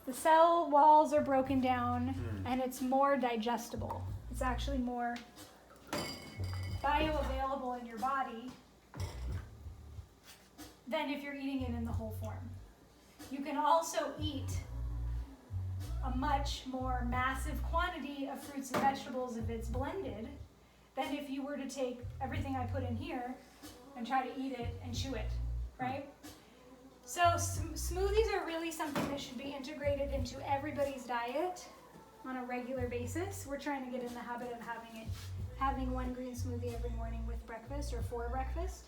The cell walls are broken down and it's more digestible. It's actually more bioavailable in your body than if you're eating it in the whole form. You can also eat a much more massive quantity of fruits and vegetables if it's blended than if you were to take everything I put in here and try to eat it and chew it, right? So smoothies are really something that should be integrated into everybody's diet on a regular basis. We're trying to get in the habit of having one green smoothie every morning with breakfast or for breakfast.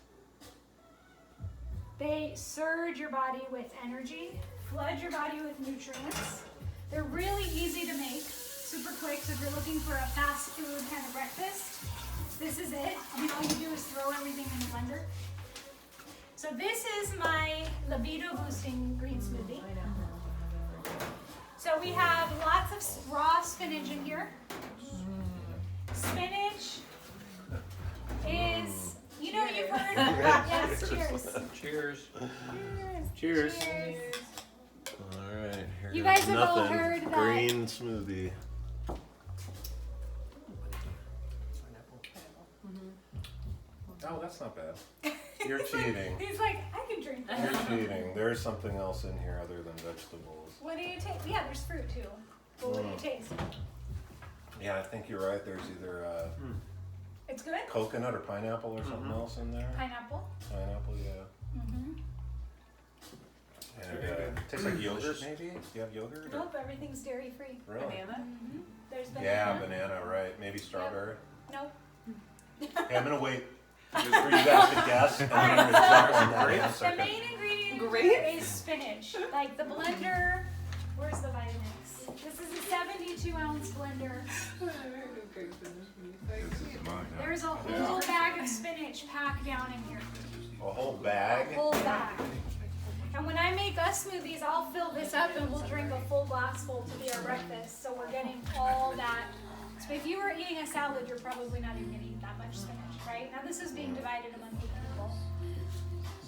They surge your body with energy, flood your body with nutrients. They're really easy to make, super quick. So if you're looking for a fast food kind of breakfast, this is it. I mean, all you do is throw everything in the blender. So this is my libido boosting green smoothie. So we have lots of raw spinach in here. Spinach is, you know, you've heard, yes, cheers. Cheers. Cheers. Cheers. All right. Here You goes guys have all nothing. heard that- Green smoothie. Oh, that's not bad. You're cheating. He's like, I can drink that. You're cheating. There's something else in here other than vegetables. What do you taste? Yeah, there's fruit too. But what do you taste? Yeah, I think you're right. There's either It's good? coconut or pineapple or something else in there. Pineapple. Pineapple, yeah. Mm-hmm. And it tastes like yogurt, maybe? Do you have yogurt? or- Nope, everything's dairy free. Really? Banana? Mm-hmm. There's banana. Yeah, banana, right. Maybe strawberry. Nope. Hey, I'm gonna wait for you guys to guess, and then I'm gonna jump on that answer. The main ingredient Grape? here is spinach. Like the blender, where's the Vitamix? This is a 72-ounce blender. There's a whole bag of spinach packed down in here. A whole bag? A whole bag. And when I make us smoothies, I'll fill this up and we'll drink a full glass full to be our breakfast. So we're getting all that. So if you were eating a salad, you're probably not even gonna eat that much spinach, right? Now this is being divided among 8 people.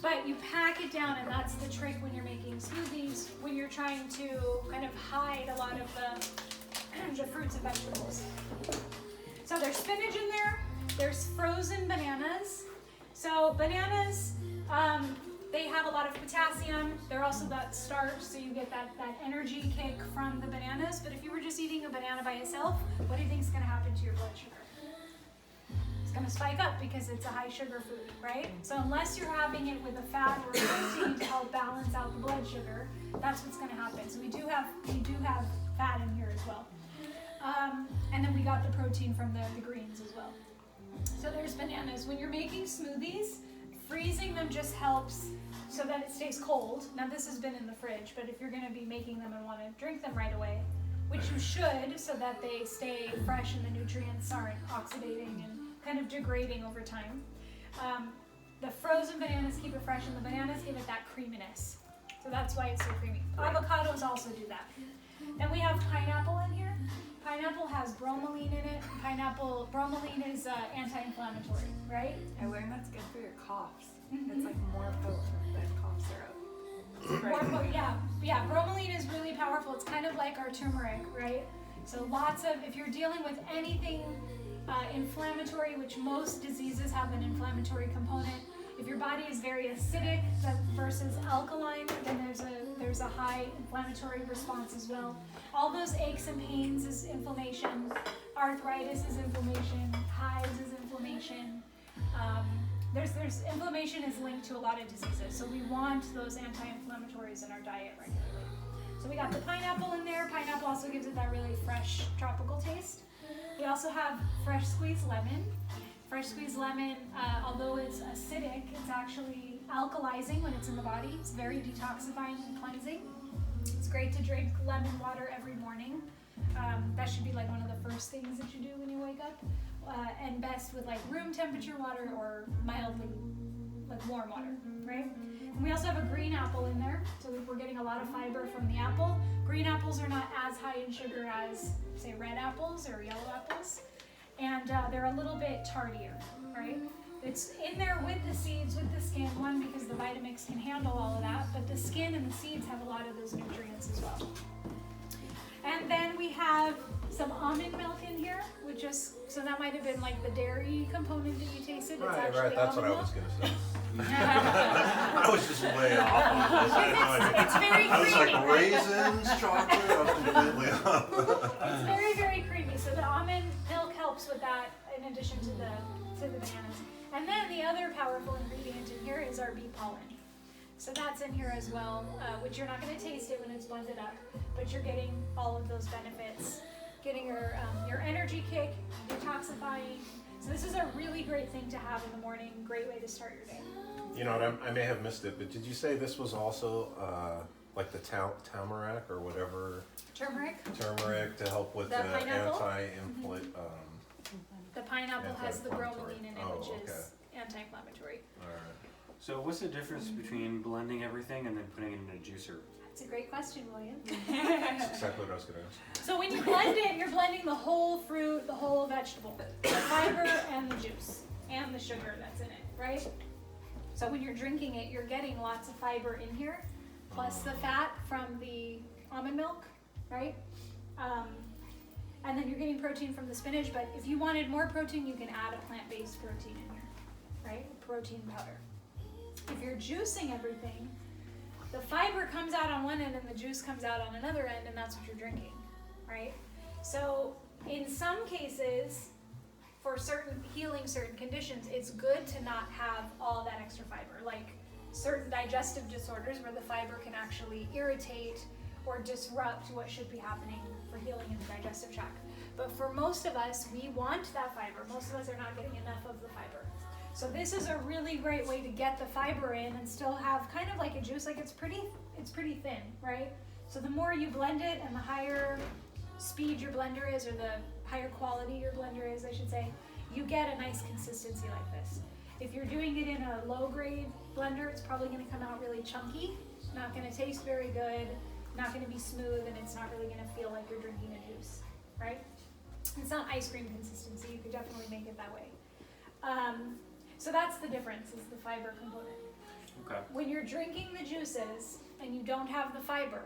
But you pack it down, and that's the trick when you're making smoothies, when you're trying to kind of hide a lot of the fruits and vegetables. So there's spinach in there, there's frozen bananas. So bananas, they have a lot of potassium. They're also that starch, so you get that energy kick from the bananas. But if you were just eating a banana by itself, what do you think is going to happen to your blood sugar? It's going to spike up because it's a high sugar food, right? So unless you're having it with a fat or a protein to help balance out the blood sugar, that's what's going to happen. So we do have fat in here as well. And then we got the protein from the greens as well. So there's bananas. When you're making smoothies, freezing them just helps so that it stays cold. Now this has been in the fridge, but if you're going to be making them and want to drink them right away, which you should, so that they stay fresh and the nutrients aren't oxidating and kind of degrading over time. The frozen bananas keep it fresh, and the bananas give it that creaminess. So that's why it's so creamy. Avocados also do that. Then we have pineapple in here. Pineapple has bromelain in it. Bromelain is anti-inflammatory, right? I learned that's good for your coughs. It's like more potent than cough syrup. Yeah, bromelain is really powerful. It's kind of like our turmeric, right? So if you're dealing with anything inflammatory, which most diseases have an inflammatory component, if your body is very acidic versus alkaline, then there's a high inflammatory response as well. All those aches and pains is inflammation. Arthritis is inflammation. Hives is inflammation. There's inflammation is linked to a lot of diseases, so we want those anti-inflammatories in our diet regularly. So we got the pineapple in there. Pineapple also gives it that really fresh tropical taste. We also have fresh squeezed lemon. Fresh squeezed lemon, although it's acidic, it's actually alkalizing when it's in the body. It's very detoxifying and cleansing. It's great to drink lemon water every morning. That should be like one of the first things that you do when you wake up. And best with like room temperature water or mildly like warm water, right? And we also have a green apple in there, so we're getting a lot of fiber from the apple. Green apples are not as high in sugar as, say, red apples or yellow apples. And they're a little bit tardier, right? It's in there with the seeds, with the skin, one, because the Vitamix can handle all of that, but the skin and the seeds have a lot of those nutrients as well. And then we have some almond milk in here, which is, so that might have been like the dairy component that you tasted. It's actually Right, that's what I almond was milk. gonna say. I was just way off on this. I had no idea. It's very I was creamy. like raisins, chocolate, I was completely off. It's very, very creamy. So the almond milk helps with that in addition to the bananas. And then the other powerful ingredient in here is our bee pollen. So that's in here as well, which you're not going to taste it when it's blended up, but you're getting all of those benefits. Getting your energy kick, detoxifying. So this is a really great thing to have in the morning. Great way to start your day. You know what, I may have missed it, but did you say this was also like the tamarack or whatever? Turmeric. Turmeric to help with The the pineapple? anti-inflammatory. The pineapple has the Anti-inflammatory. bromelain in it, Oh, which is okay. anti-inflammatory. So what's the difference between blending everything and then putting it in a juicer? That's a great question, William. That's exactly what I was gonna ask. So when you blend it, you're blending the whole fruit, the whole vegetable, the fiber and the juice and the sugar that's in it, right? So when you're drinking it, you're getting lots of fiber in here, plus the fat from the almond milk, right? And then you're getting protein from the spinach, but if you wanted more protein, you can add a plant-based protein in here, right? Protein powder. If you're juicing everything, the fiber comes out on one end and the juice comes out on another end, and that's what you're drinking, right? So in some cases, for healing certain conditions, it's good to not have all that extra fiber, like certain digestive disorders where the fiber can actually irritate or disrupt what should be happening for healing in the digestive tract. But for most of us, we want that fiber. Most of us are not getting enough of the fiber. So this is a really great way to get the fiber in and still have kind of like a juice, like it's pretty thin, right? So the more you blend it and the higher speed your blender is, or the higher quality your blender is, I should say, you get a nice consistency like this. If you're doing it in a low grade blender, it's probably gonna come out really chunky, not gonna taste very good, not gonna be smooth, and it's not really gonna feel like you're drinking a juice, right? It's not ice cream consistency, you could definitely make it that way. So that's the difference, is the fiber component. Okay. When you're drinking the juices and you don't have the fiber,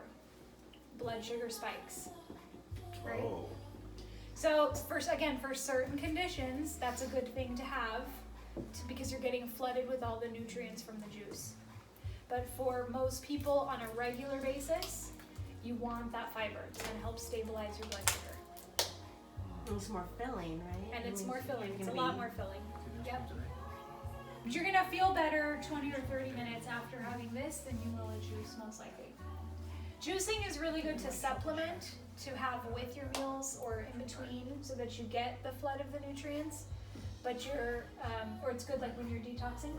blood sugar spikes, right? Oh, So for certain conditions, that's a good thing to have because you're getting flooded with all the nutrients from the juice. But for most people on a regular basis, you want that fiber. It's going to help stabilize your blood sugar. And it's more filling, right? And I it's mean, more filling. you're It's a gonna lot be- more filling. Yep. But you're going to feel better 20 or 30 minutes after having this than you will a juice, most likely. Juicing is really good to supplement, to have with your meals or in between so that you get the flood of the nutrients. But or it's good like when you're detoxing.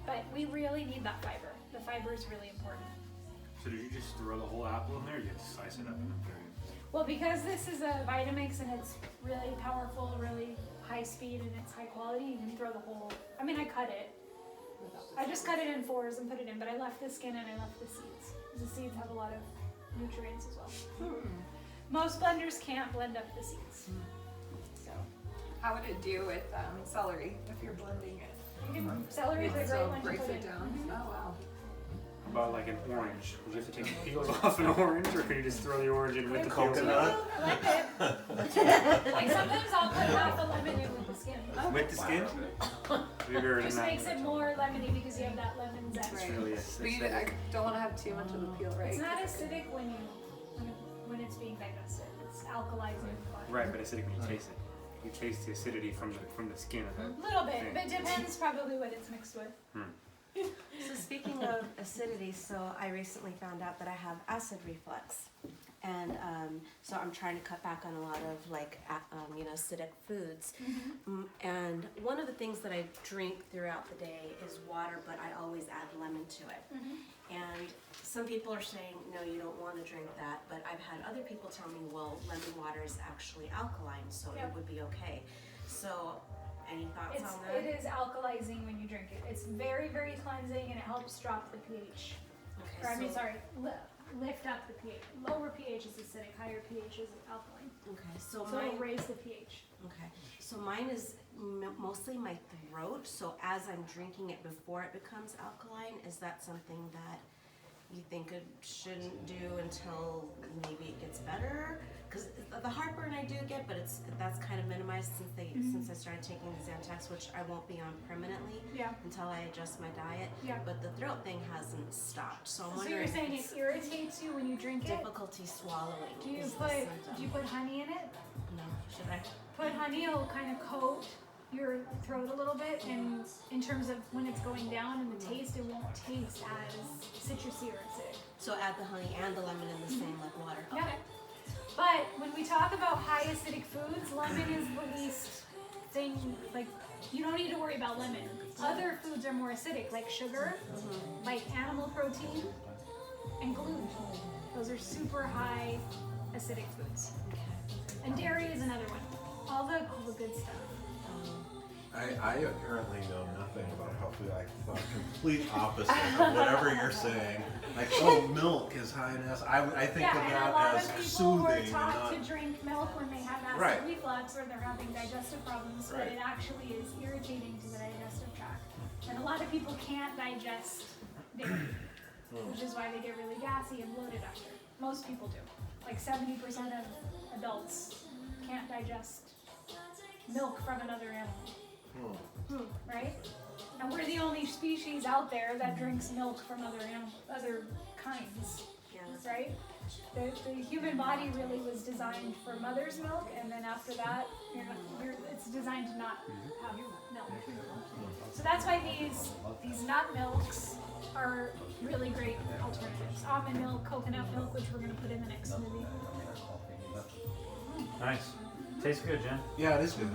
But we really need that fiber. The fiber is really important. So did you just throw the whole apple in there, or you have to slice it up and then throw it? Well, because this is a Vitamix and it's really powerful, really high speed, and it's high quality, you can throw the whole, I mean, I cut it. I just cut it in 4s and put it in, but I left the skin and I left the seeds. The seeds have a lot of nutrients as well. Most blenders can't blend up the seeds. So, How would it do with celery if you're blending it? you can, celery is a It great still one to breaks put it in. down. Mhm. Oh wow. How about like an orange? Would you have to take the peels off an orange, or can you just throw the orange in with the peels Coconut? off? I like it. Like sometimes I'll put half a lemon in with the skin. With the skin? Bigger than Just that. makes it more lemony because you have that lemon zest. It's Right. really But you, I don't want to have too much of the peel, right? It's not acidic when it's being digested. It's alkalizing the body. Right, but acidic when you taste it. You taste the acidity from the skin of it. A little bit, but it depends probably what it's mixed with. So speaking of acidity, so I recently found out that I have acid reflux. And so I'm trying to cut back on a lot of acidic foods. And one of the things that I drink throughout the day is water, but I always add lemon to it. And some people are saying, no, you don't want to drink that. But I've had other people tell me, well, lemon water is actually alkaline, so Yep. it would be okay. So any thoughts on that? It is alkalizing when you drink it. It's very, very cleansing and it helps drop the pH. Okay, Or I mean, so- sorry, lift up the pH. Lower pH is acidic, higher pH is alkaline. Okay, so So it'll mine. raise the pH. Okay, so mine is mostly my throat. So as I'm drinking it before it becomes alkaline, is that something that you think it shouldn't do until maybe it gets better? Because the heartburn I do get, but that's kind of minimized since I started taking the Zantac, which I won't be on permanently Yeah. until I adjust my diet. Yeah. But the throat thing hasn't stopped, so I'm So wondering you're if saying it's it irritates you when you drink it? difficulty swallowing. Do you is the put symptom. honey in it? No, should I? Put honey, it'll kind of coat your throat a little bit, and in terms of when it's going down and the taste, it won't taste as citrusy or acidic. So add the honey and the lemon in the same like water. Yeah. Okay. But when we talk about high acidic foods, lemon is the least thing, like, you don't need to worry about lemon. Other foods are more acidic, like sugar, like animal protein, and gluten. Those are super high acidic foods. And dairy is another one. All the good stuff. I apparently know nothing about health food. I thought complete opposite of whatever you're saying. Like, oh, milk is high in acid. I think Yeah, of and a that lot as of people soothing were and taught not. to drink milk when they have acid Right. reflux or they're having digestive problems, but Right. it actually is irritating to the digestive tract. And a lot of people can't digest dairy, which is why they get really gassy and bloated after. Most people do. Like 70% of adults can't digest milk from another animal. Right? And we're the only species out there that drinks milk from other kinds. Yeah. Right? The human body really was designed for mother's milk, and then after that, it's designed to not have milk. So that's why these nut milks are really great alternatives. Almond milk, coconut milk, which we're going to put in the next smoothie. Nice. Tastes good, Jen. Yeah, it is good.